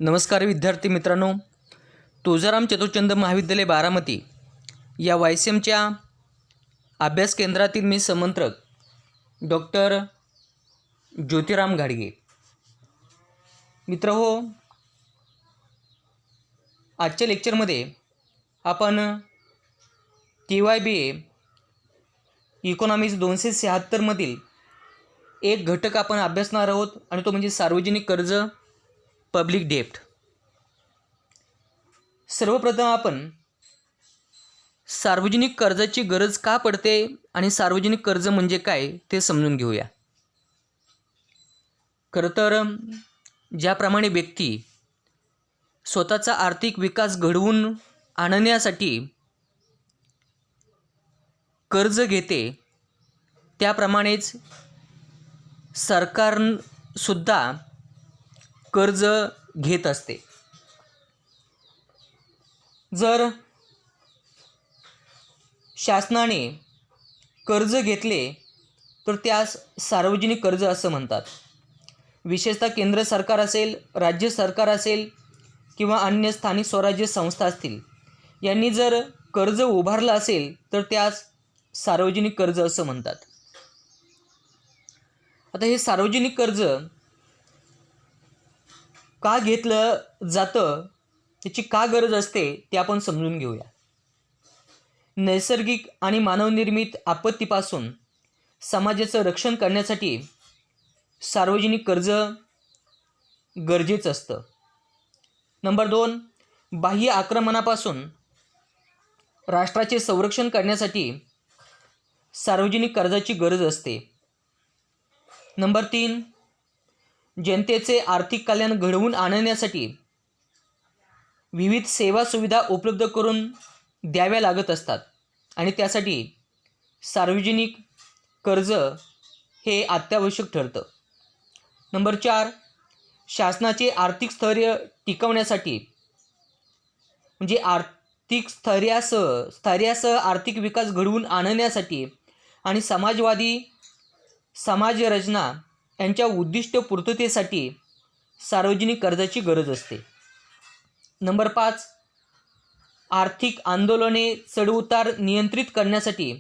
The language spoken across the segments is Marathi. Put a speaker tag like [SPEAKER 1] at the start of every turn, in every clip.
[SPEAKER 1] नमस्कार विद्यार्थी मित्रांनो, तुळजाराम चतुर्चंद महाविद्यालय बारामती या YCMच्या अभ्यास केंद्रातील मी समंत्रक डॉक्टर ज्योतिराम घाडगे. मित्रहो, आजच्या लेक्चरमध्ये आपण TYBA इकॉनॉमिक्स 276 मधील एक घटक आपण अभ्यासणार आहोत आणि तो म्हणजे सार्वजनिक कर्ज, पब्लिक डेप्ट. सर्वप्रथम आपण सार्वजनिक कर्जाची गरज का पडते आणि सार्वजनिक कर्ज म्हणजे काय ते समजून घेऊया. खरं तर ज्याप्रमाणे व्यक्ती स्वतःचा आर्थिक विकास घडवून आणण्यासाठी कर्ज घेते, त्याप्रमाणेच सरकारसुद्धा कर्ज घेत असते. जर शासनाने कर्ज घेतले तर त्यास सार्वजनिक कर्ज असं म्हणतात. विशेषतः केंद्र सरकार असेल, राज्य सरकार असेल किंवा अन्य स्थानिक स्वराज्य संस्था असतील, यांनी जर कर्ज उभारलं असेल तर त्यास सार्वजनिक कर्ज असं म्हणतात. आता हे सार्वजनिक कर्ज का घेतलं जातं, त्याची का गरज असते ते आपण समजून घेऊया. नैसर्गिक आणि मानवनिर्मित आपत्तीपासून समाजाचं रक्षण करण्यासाठी सार्वजनिक कर्ज गरजेचं असतं. नंबर 2, बाह्य आक्रमणापासून राष्ट्राचे संरक्षण करण्यासाठी सार्वजनिक कर्जाची गरज असते. नंबर 3, जनतेचे आर्थिक कल्याण घडवून आणण्यासाठी विविध सेवा सुविधा उपलब्ध करून द्याव्या लागत असतात आणि त्यासाठी सार्वजनिक कर्ज हे अत्यावश्यक ठरतं. नंबर 4, शासनाचे आर्थिक स्थैर्य टिकवण्यासाठी म्हणजे आर्थिक स्थैर्यासह आर्थिक विकास घडवून आणण्यासाठी आणि समाजवादी समाजरचना यांच्या उद्दिष्ट पूर्ततेसाठी सार्वजनिक कर्जाची गरज असते. नंबर 5, आर्थिक आंदोलने चढउतार नियंत्रित करण्यासाठी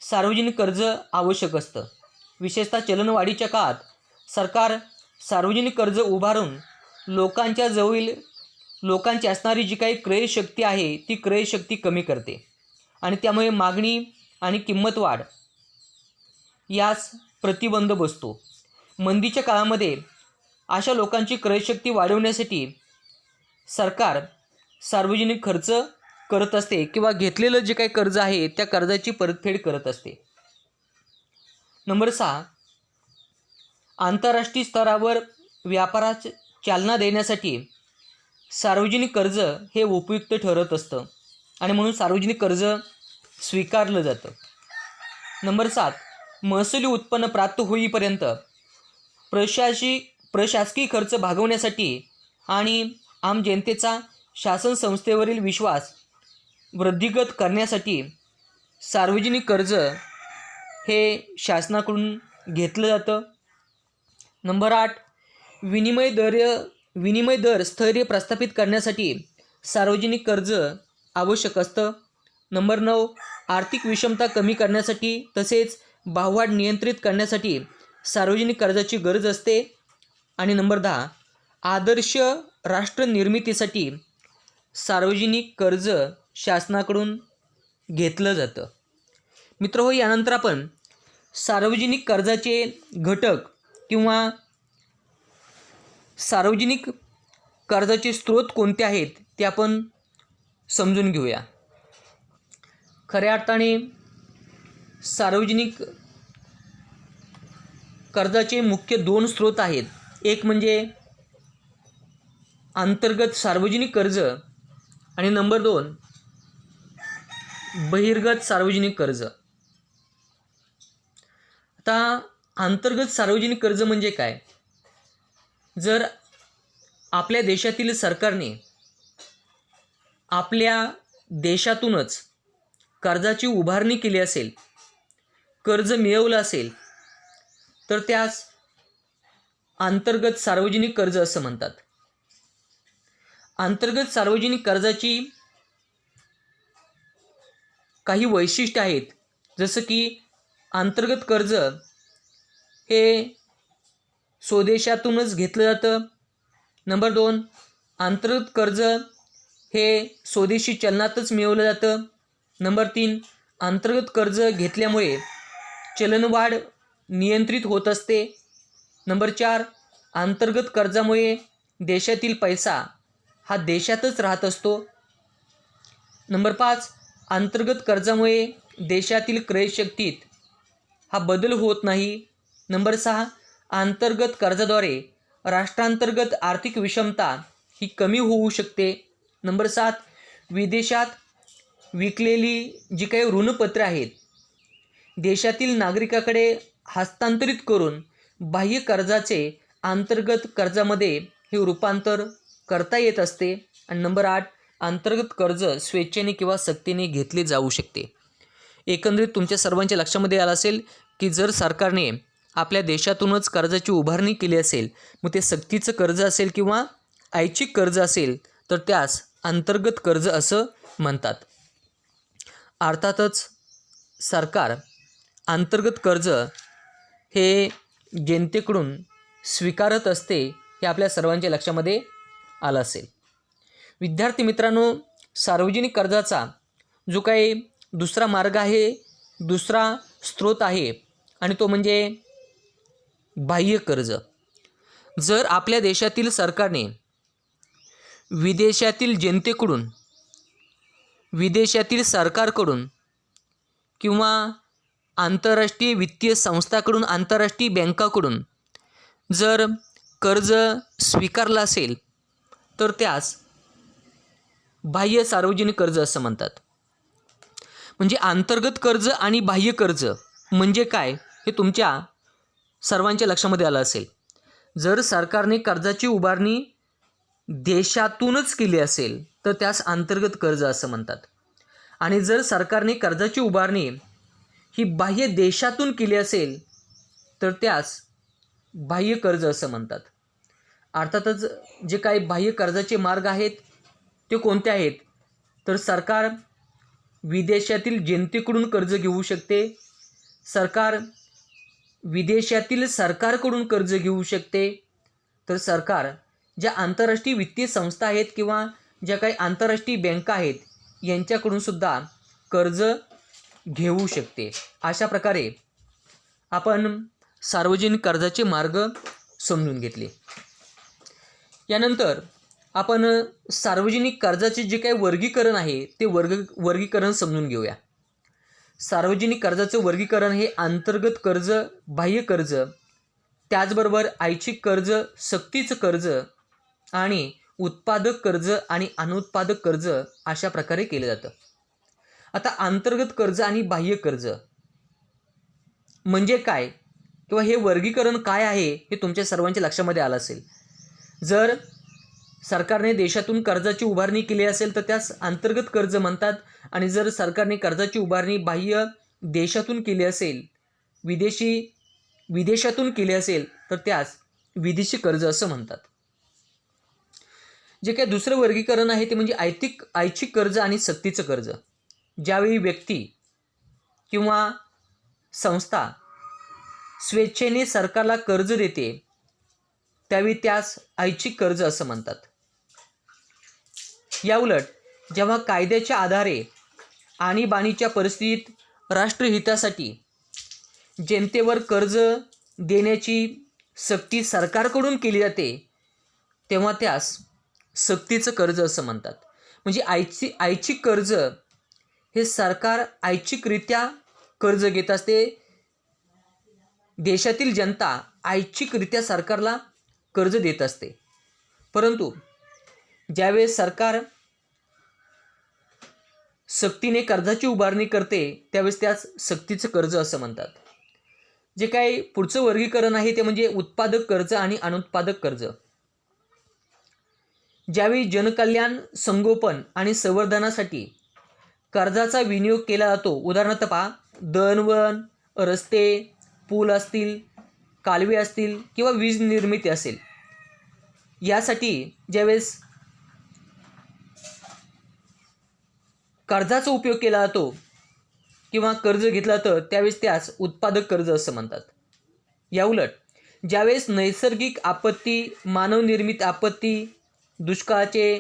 [SPEAKER 1] सार्वजनिक कर्ज आवश्यक असतं. विशेषतः चलनवाढीच्या काळात सरकार सार्वजनिक कर्ज उभारून लोकांची असणारी जी काही क्रयशक्ती आहे ती क्रयशक्ती कमी करते आणि त्यामुळे मागणी आणि किंमत वाढ यास प्रतिबंध बसतो. मंदीच्या काळामध्ये अशा लोकांची क्रयशक्ती वाढवण्यासाठी सरकार सार्वजनिक खर्च करत असते किंवा घेतलेलं जे काही कर्ज आहे त्या कर्जाची परतफेड करत असते. नंबर 6, आंतरराष्ट्रीय स्तरावर व्यापारास चालना देण्यासाठी सार्वजनिक कर्ज हे उपयुक्त ठरत असतं आणि म्हणून सार्वजनिक कर्ज स्वीकारलं जातं. नंबर 7, महसुली उत्पन्न प्राप्त होईपर्यंत प्रशासकीय खर्च भागवण्यासाठी आणि आम जनतेचा शासन संस्थेवरील विश्वास वृद्धिंगत करण्यासाठी सार्वजनिक कर्ज हे शासनाकडून घेतलं जातं. नंबर 8, विनिमय दर स्थैर्य प्रस्थापित करण्यासाठी सार्वजनिक कर्ज आवश्यक असतं. नंबर 9, आर्थिक विषमता कमी करण्यासाठी तसेच भाववाढ नियंत्रित करण्यासाठी सार्वजनिक कर्जाची गरज असते. आणि नंबर 10, आदर्श राष्ट्र निर्मितीसाठी सार्वजनिक कर्ज शासनाकडून घेतलं जातं. मित्रहो, यानंतर आपण सार्वजनिक कर्जाचे घटक किंवा सार्वजनिक कर्जाचे स्रोत कोणते आहेत ते आपण समजून घेऊया. खऱ्या अर्थाने सार्वजनिक कर्जाचे मुख्य 2 स्रोत आहेत. एक म्हणजे अंतर्गत सार्वजनिक कर्ज आणि नंबर 2 बहिर्गत सार्वजनिक कर्ज. आता अंतर्गत सार्वजनिक कर्ज म्हणजे काय? जर आपल्या देशातील सरकारने आपल्या देशातूनच कर्जाची उभारणी केली असेल, कर्ज मिळवलं असेल, तर त्यास अंतर्गत सार्वजनिक कर्ज असं म्हणतात. अंतर्गत सार्वजनिक कर्जाची काही वैशिष्ट्ये आहेत, जसं की अंतर्गत कर्ज हे स्वदेशातूनच घेतलं जातं. नंबर 2, अंतर्गत कर्ज हे स्वदेशी चलनातच मिळवलं जातं. नंबर 3, अंतर्गत कर्ज घेतल्यामुळे चलनवाढ नियंत्रित होत असते. नंबर 4, अंतर्गत कर्जामुळे देशातील पैसा हा देशातच राहत असतो. नंबर 5, अंतर्गत कर्जामुळे देशातील क्रयशक्तीत हा बदल होत नाही. नंबर 6, अंतर्गत कर्जाद्वारे राष्ट्रांतर्गत आर्थिक विषमता ही कमी होऊ शकते. नंबर 7, विदेशात विकलेली जी काही ऋणपत्रे आहेत देशातील नागरिकाकडे हस्तांतरित करून बाह्य कर्जाचे अंतर्गत कर्जामध्ये हे रूपांतर करता येत असते. आणि नंबर 8, अंतर्गत कर्ज स्वेच्छेने किंवा सक्तीने घेतले जाऊ शकते. एकंदरीत तुमच्या सर्वांच्या लक्षामध्ये आलं असेल की जर सरकारने आपल्या देशातूनच कर्जाची उभारणी केली असेल, मग ते सक्तीचं कर्ज असेल किंवा ऐच्छिक कर्ज असेल, तर त्यास अंतर्गत कर्ज असं म्हणतात. अर्थातच सरकार अंतर्गत कर्ज हे जनतेकडून स्वीकारत असते, हे आपल्या सर्वांच्या लक्षामध्ये आलं असेल. विद्यार्थी मित्रांनो, सार्वजनिक कर्जाचा जो काही दुसरा मार्ग आहे, दुसरा स्रोत आहे, आणि तो म्हणजे बाह्य कर्ज. जर आपल्या देशातील सरकारने विदेशातील जनतेकडून, विदेशातील सरकारकडून किंवा आंतरराष्ट्रीय वित्तीय संस्थाकडून, आंतरराष्ट्रीय बँकाकडून जर कर्ज स्वीकारलं असेल, तर त्यास बाह्य सार्वजनिक कर्ज असं म्हणतात. म्हणजे अंतर्गत कर्ज आणि बाह्य कर्ज म्हणजे काय हे तुमच्या सर्वांच्या लक्षामध्ये आलं असेल. जर सरकारने कर्जाची उभारणी देशातूनच केली असेल, तर त्यास अंतर्गत कर्ज असं म्हणतात. आणि जर सरकारने कर्जाची उभारणी ही बाह्य देशातून केली असेल, तर त्यास बाह्य कर्ज असं म्हणतात. अर्थातच जे काही बाह्य कर्जाचे मार्ग आहेत ते कोणते आहेत, तर सरकार विदेशातील जनतेकडून कर्ज घेऊ शकते, सरकार विदेशातील सरकारकडून कर्ज घेऊ शकते, तर सरकार ज्या आंतरराष्ट्रीय वित्तीय संस्था आहेत किंवा ज्या काही आंतरराष्ट्रीय बँका आहेत यांच्याकडून सुद्धा कर्ज घेऊ शकते. अशा प्रकारे आपण सार्वजनिक कर्जाचे मार्ग समजून घेतले. यानंतर आपण सार्वजनिक कर्जाचे जे काही वर्गीकरण आहे ते वर्गीकरण समजून घेऊया. सार्वजनिक कर्जाचं वर्गीकरण हे अंतर्गत कर्ज, बाह्य कर्ज, त्याचबरोबर ऐच्छिक कर्ज, सक्तीचं कर्ज आणि उत्पादक कर्ज आणि अनुत्पादक कर्ज अशा प्रकारे केलं जातं. आता अंतर्गत कर्ज आणि बाह्य कर्ज म्हणजे काय किंवा हे वर्गीकरण काय आहे हे तुमच्या सर्वांच्या लक्षामध्ये आलं असेल. जर सरकारने देशातून कर्जाची उभारणी केली असेल तर त्यास अंतर्गत कर्ज म्हणतात, आणि जर सरकारने कर्जाची उभारणी बाह्य देशातून केली असेल, विदेशातून केली असेल, तर त्यास विदेशी कर्ज असं म्हणतात. जे काही दुसरं वर्गीकरण आहे ते म्हणजे ऐच्छिक कर्ज आणि सक्तीचं कर्ज. ज्यावेळी व्यक्ती किंवा संस्था स्वेच्छेने सरकारला कर्ज देते त्यावेळी त्यास ऐच्छिक कर्ज असं म्हणतात. याउलट जेव्हा कायद्याच्या आधारे आणीबाणीच्या परिस्थितीत राष्ट्रहितासाठी जनतेवर कर्ज देण्याची सक्ती सरकारकडून केली जाते, तेव्हा त्यास सक्तीचं कर्ज असं म्हणतात. म्हणजे ऐच्छिक कर्ज हे सरकार ऐच्छिकरित्या कर्ज घेत असते. देशातील जनता ऐच्छिकरित्या सरकारला कर्ज देत असते. परंतु ज्यावेळेस सरकार सक्तीने कर्जाची उभारणी करते त्यावेळेस त्यास सक्तीचं कर्ज असं म्हणतात. जे काही पुढचं वर्गीकरण आहे ते म्हणजे उत्पादक कर्ज आणि अनुत्पादक कर्ज. ज्यावेळी जनकल्याण, संगोपन आणि संवर्धनासाठी कर्जाचा विनियोग केला जातो, उदाहरणार्थ पहा, दळणवळण, रस्ते, पूल असतील, कालवे असतील किंवा वीज निर्मिती असेल, यासाठी ज्यावेळेस कर्जाचा उपयोग केला जातो किंवा कर्ज घेतला तर त्यावेळेस त्यास उत्पादक कर्ज असं म्हणतात. याउलट ज्यावेळेस नैसर्गिक आपत्ती, मानवनिर्मित आपत्ती, दुष्काळाचे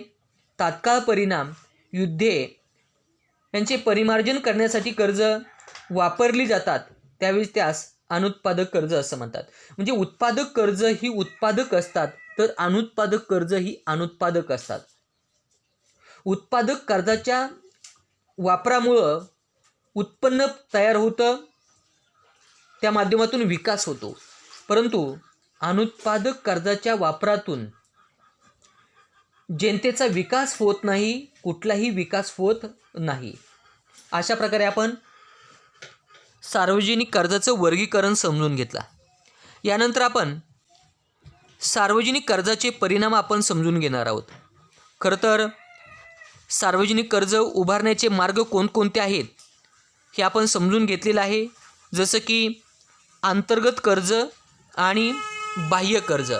[SPEAKER 1] तात्काळ परिणाम, युद्धे यांचे परिमार्जन करण्यासाठी कर्ज वापरली जातात त्यावेळेस त्यास अनुत्पादक कर्ज असं म्हणतात. म्हणजे उत्पादक कर्ज ही उत्पादक असतात तर अनुत्पादक कर्ज ही अनुत्पादक असतात. उत्पादक कर्जाच्या वापरामुळं उत्पन्न तयार होतं, त्या माध्यमातून विकास होतो. परंतु अनुत्पादक कर्जाच्या वापरातून जनतेचा विकास होत नाही, कुठलाही विकास होत नाही. अशा प्रकारे आपण सार्वजनिक कर्जाचं वर्गीकरण समजून घेतला. यानंतर आपण सार्वजनिक कर्जाचे परिणाम आपण समजून घेणार आहोत. खरं तर सार्वजनिक कर्ज उभारण्याचे मार्ग कोणकोणते आहेत हे आपण समजून घेतलेलं आहे. जसं की अंतर्गत कर्ज आणि बाह्य कर्ज.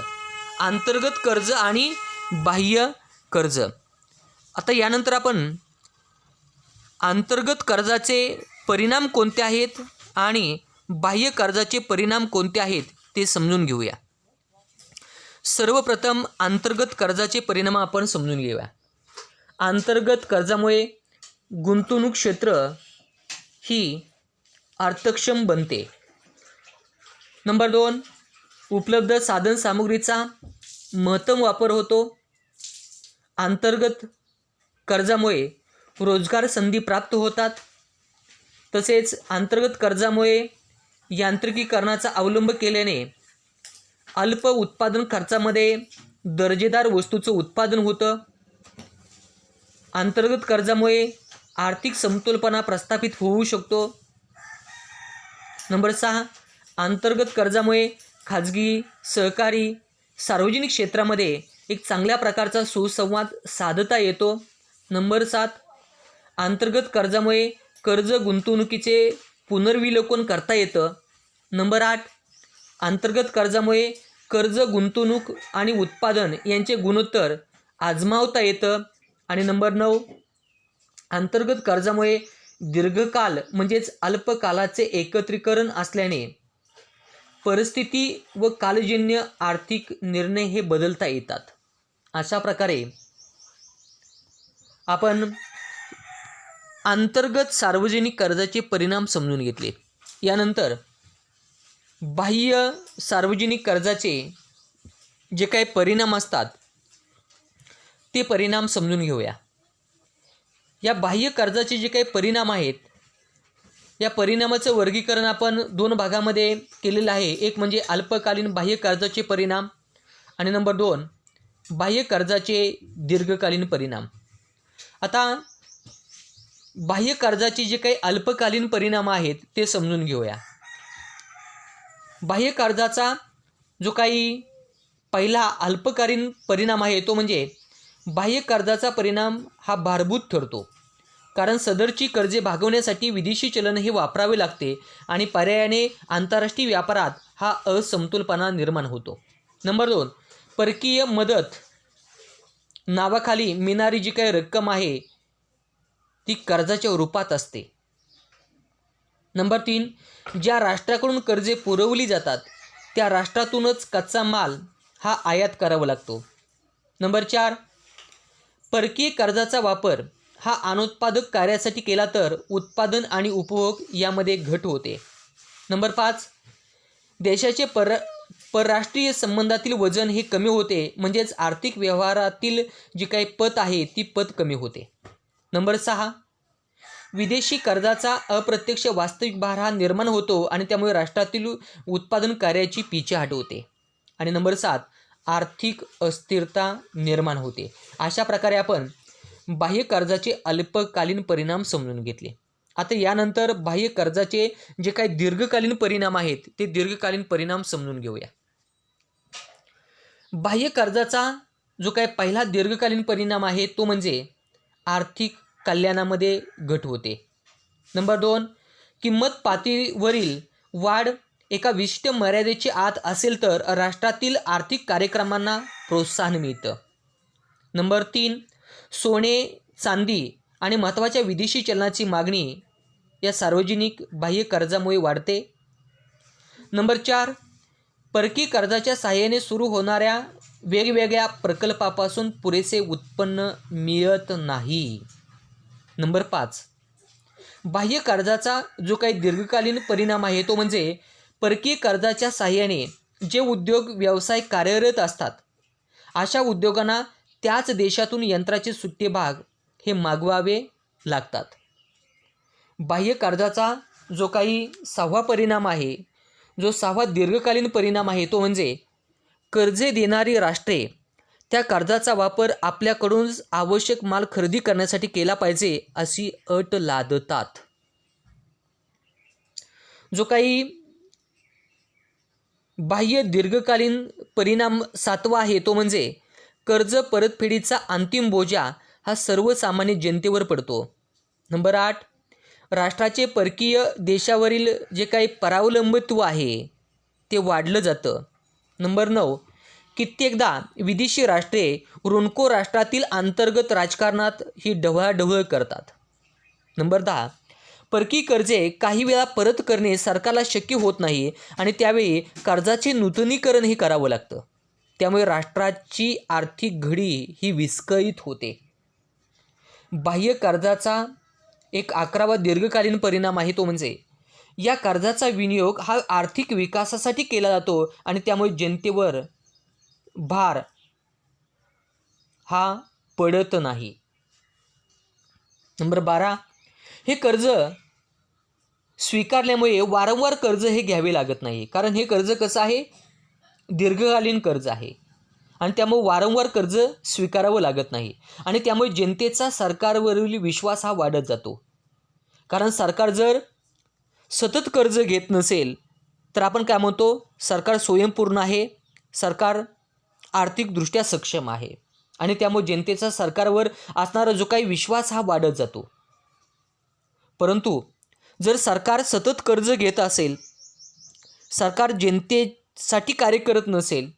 [SPEAKER 1] अंतर्गत कर्ज आणि बाह्य कर्ज. आता यानंतर आपण अंतर्गत कर्जाचे परिणाम कोणते आहेत आणि बाह्य कर्जाचे परिणाम कोणते आहेत ते समजून घेऊया. सर्वप्रथम अंतर्गत कर्जाचे परिणाम आपण समजून घेऊया. अंतर्गत कर्जामुळे गुंतवणूक क्षेत्र ही अर्थक्षम बनते. नंबर 2, उपलब्ध साधनसामुग्रीचा महत्तम वापर होतो. अंतर्गत कर्जामुळे रोजगार संधी प्राप्त होतात. तसेच अंतर्गत कर्जामुळे यांत्रिकीकरणाचा अवलंब केल्याने अल्प उत्पादन खर्चामध्ये दर्जेदार वस्तूचं उत्पादन होतं. अंतर्गत कर्जामुळे आर्थिक समतोलपणा प्रस्थापित होऊ शकतो. नंबर 6, अंतर्गत कर्जामुळे खाजगी, सहकारी, सार्वजनिक क्षेत्रामध्ये एक चांगल्या प्रकारचा सुसंवाद साधता येतो. नंबर 7, अंतर्गत कर्जामुळे कर्ज गुंतवणुकीचे पुनर्विलोकन करता येतं. नंबर 8, अंतर्गत कर्जामुळे कर्ज, गुंतवणूक आणि उत्पादन यांचे गुणोत्तर आजमावता येतं. आणि नंबर 9, अंतर्गत कर्जामुळे दीर्घकाल म्हणजेच अल्पकालाचे एकत्रीकरण असल्याने परिस्थिती व कालजन्य आर्थिक निर्णय हे बदलता येतात. अशा प्रकारे आपण अंतर्गत सार्वजनिक कर्जाचे परिणाम समजून घेतले. यानंतर बाह्य सार्वजनिक कर्जाचे जे काही परिणाम असतात ते परिणाम समजून घेऊया. या बाह्य कर्जाचे जे काही परिणाम आहेत या परिणामाचं वर्गीकरण आपण 2 भागामध्ये केलेलं आहे. एक म्हणजे अल्पकालीन बाह्य कर्जाचे परिणाम आणि नंबर 2 बाह्य कर्जाचे दीर्घकालीन परिणाम. आता बाह्य कर्जाचे जे काही अल्पकालीन परिणाम आहेत ते समजून घेऊया. बाह्य कर्जाचा जो काही पहिला अल्पकालीन परिणाम आहे तो म्हणजे बाह्य कर्जाचा परिणाम हा भारभूत ठरतो. कारण सदरची कर्जे भागवण्यासाठी विदेशी चलन हे वापरावे लागते आणि पर्यायाने आंतरराष्ट्रीय व्यापारात हा असमतोलपणा निर्माण होतो. नंबर 2, परकीय मदत नावाखाली मिळणारी जी काही रक्कम आहे ती कर्जाच्या रूपात असते. नंबर 3, ज्या राष्ट्राकडून कर्जे पुरवली जातात त्या राष्ट्रातूनच कच्चा माल हा आयात करावा लागतो. नंबर 4, परकीय कर्जाचा वापर हा अनुत्पादक कार्यासाठी केला तर उत्पादन आणि उपभोग यामध्ये घट होते. नंबर 5, देशाचे परराष्ट्रीय संबंधातील वजन हे कमी होते, म्हणजेच आर्थिक व्यवहारातील जी काही पत आहे ती पत कमी होते. नंबर 6, विदेशी कर्जाचा अप्रत्यक्ष वास्तविक भार हा निर्माण होतो आणि त्यामुळे राष्ट्रातील उत्पादन कार्याची पिछेहाट होते. आणि नंबर 7, आर्थिक अस्थिरता निर्माण होते. अशा प्रकारे आपण बाह्य कर्जाचे अल्पकालीन परिणाम समजून घेतले. आता यानंतर बाह्य कर्जाचे जे काही दीर्घकालीन परिणाम आहेत ते दीर्घकालीन परिणाम समजून घेऊया. बाह्य कर्जाचा जो काही पहिला दीर्घकालीन परिणाम आहे तो म्हणजे आर्थिक कल्याणामध्ये घट होते. नंबर 2, किंमत पातळीवरील वाढ एका विशिष्ट मर्यादेच्या आत असेल तर राष्ट्रातील आर्थिक कार्यक्रमांना प्रोत्साहन मिळतं. नंबर 3, सोने, चांदी आणि महत्त्वाच्या विदेशी चलनाची मागणी या सार्वजनिक बाह्य कर्जामुळे वाढते. नंबर 4, परकीय कर्जाच्या सहाय्याने सुरू होणाऱ्या वेगवेगळ्या प्रकल्पापासून पुरेसे उत्पन्न मिळत नाही. नंबर 5, बाह्य कर्जाचा जो काही दीर्घकालीन परिणाम आहे तो म्हणजे परकीय कर्जाच्या सहाय्याने जे उद्योग व्यवसाय कार्यरत असतात अशा उद्योगांना त्याच देशातून यंत्राचे सुट्टे भाग हे मागवावे लागतात. बाह्य कर्जाचा जो काही 6वा परिणाम आहे, जो 6वा दीर्घकालीन परिणाम आहे तो म्हणजे कर्जे देणारी राष्ट्रे त्या कर्जाचा वापर आपल्याकडून आवश्यक माल खरेदी करण्यासाठी केला पाहिजे अशी अट लादतात. जो काही बाह्य दीर्घकालीन परिणाम 7वा आहे तो म्हणजे कर्ज परतफेडीचा अंतिम बोजा हा सर्वसामान्य जनतेवर पडतो. नंबर 8, राष्ट्राचे परकीय देशावरील जे काही परावलंबित्व आहे ते वाढलं जातं. नंबर 9, कित्येकदा विदेशी राष्ट्रे ऋणको राष्ट्रातील अंतर्गत राजकारणात ही ढवळाढवळ करतात. नंबर 10, परकीय कर्जे काही वेळा परत करणे सरकारला शक्य होत नाही आणि त्यावेळी कर्जाचे नूतनीकरण हे करावं लागतं. त्यामुळे राष्ट्राची आर्थिक घडी ही विस्कळीत होते. बाह्य कर्जाचा एक 11वा दीर्घकालीन परिणाम आहे तो म्हणजे या कर्जाचा विनियोग हा आर्थिक विकासासाठी केला जातो आणि त्यामुळे जनतेवर भार हा पडत नाही. नंबर 12, हे कर्ज स्वीकारल्यामुळे वारंवार कर्ज हे घ्यावे लागत नाही, कारण हे कर्ज कसं आहे, दीर्घकालीन कर्ज आहे आणि त्यामुळे वारंवार कर्ज स्वीकारावं लागत नाही आणि त्यामुळे जनतेचा सरकारवरील विश्वास हा वाढत जातो. कारण सरकार जर सतत कर्ज घेत नसेल तर आपण काय म्हणतो, सरकार स्वयंपूर्ण आहे, सरकार आर्थिकदृष्ट्या सक्षम आहे आणि त्यामुळे जनतेचा सरकारवर असणारा जो काही विश्वास हा वाढत जातो. परंतु जर सरकार सतत कर्ज घेत असेल, सरकार जनतेसाठी कार्य करत नसेल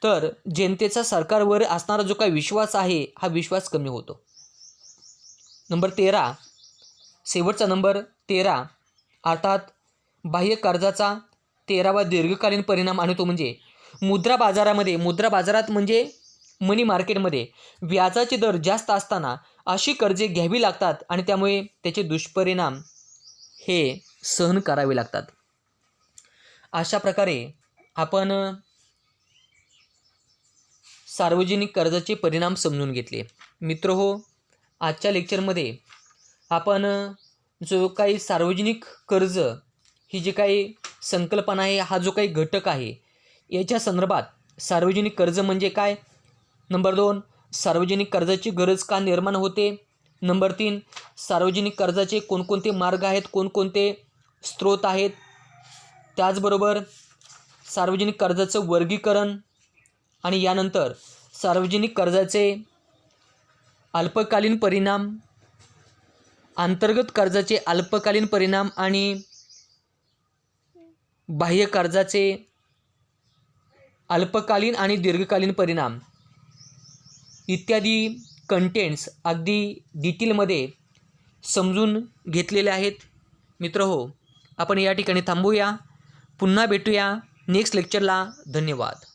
[SPEAKER 1] तर जनतेचा सरकारवर असणारा जो काही विश्वास आहे हा विश्वास कमी होतो. नंबर 13, शेवटचा नंबर 13 अर्थात बाह्य कर्जाचा 13वा दीर्घकालीन परिणाम आणि तो म्हणजे मुद्रा बाजारात म्हणजे मनी मार्केटमध्ये व्याजाचे दर जास्त असताना अशी कर्जे घ्यावी लागतात आणि त्यामुळे त्याचे दुष्परिणाम हे सहन करावे लागतात. अशा प्रकारे आपण सार्वजनिक कर्जाचे परिणाम समजून घेतले. मित्रहो, आजच्या लेक्चरमध्ये आपण जो काही सार्वजनिक कर्ज ही जी काही संकल्पना आहे, हा जो काही घटक आहे, याच्या संदर्भात सार्वजनिक कर्ज म्हणजे काय, नंबर 2, सार्वजनिक कर्जाची गरज का निर्माण होते, नंबर 3, सार्वजनिक कर्जाचे कोणकोणते मार्ग आहेत, कोणकोणते स्रोत आहेत, त्याचबरोबर सार्वजनिक कर्जाचं वर्गीकरण आणि यानंतर सार्वजनिक कर्जाचे अल्पकालीन परिणाम, अंतर्गत कर्जाचे अल्पकालीन परिणाम आणि बाह्य कर्जाचे अल्पकालीन आणि दीर्घकालीन परिणाम इत्यादी कंटेंट्स अगदी डिटेलमध्ये समजून घेतलेले आहेत. मित्रहो, आपण या ठिकाणी थांबूया. पुन्हा भेटूया नेक्स्ट लेक्चरला. धन्यवाद.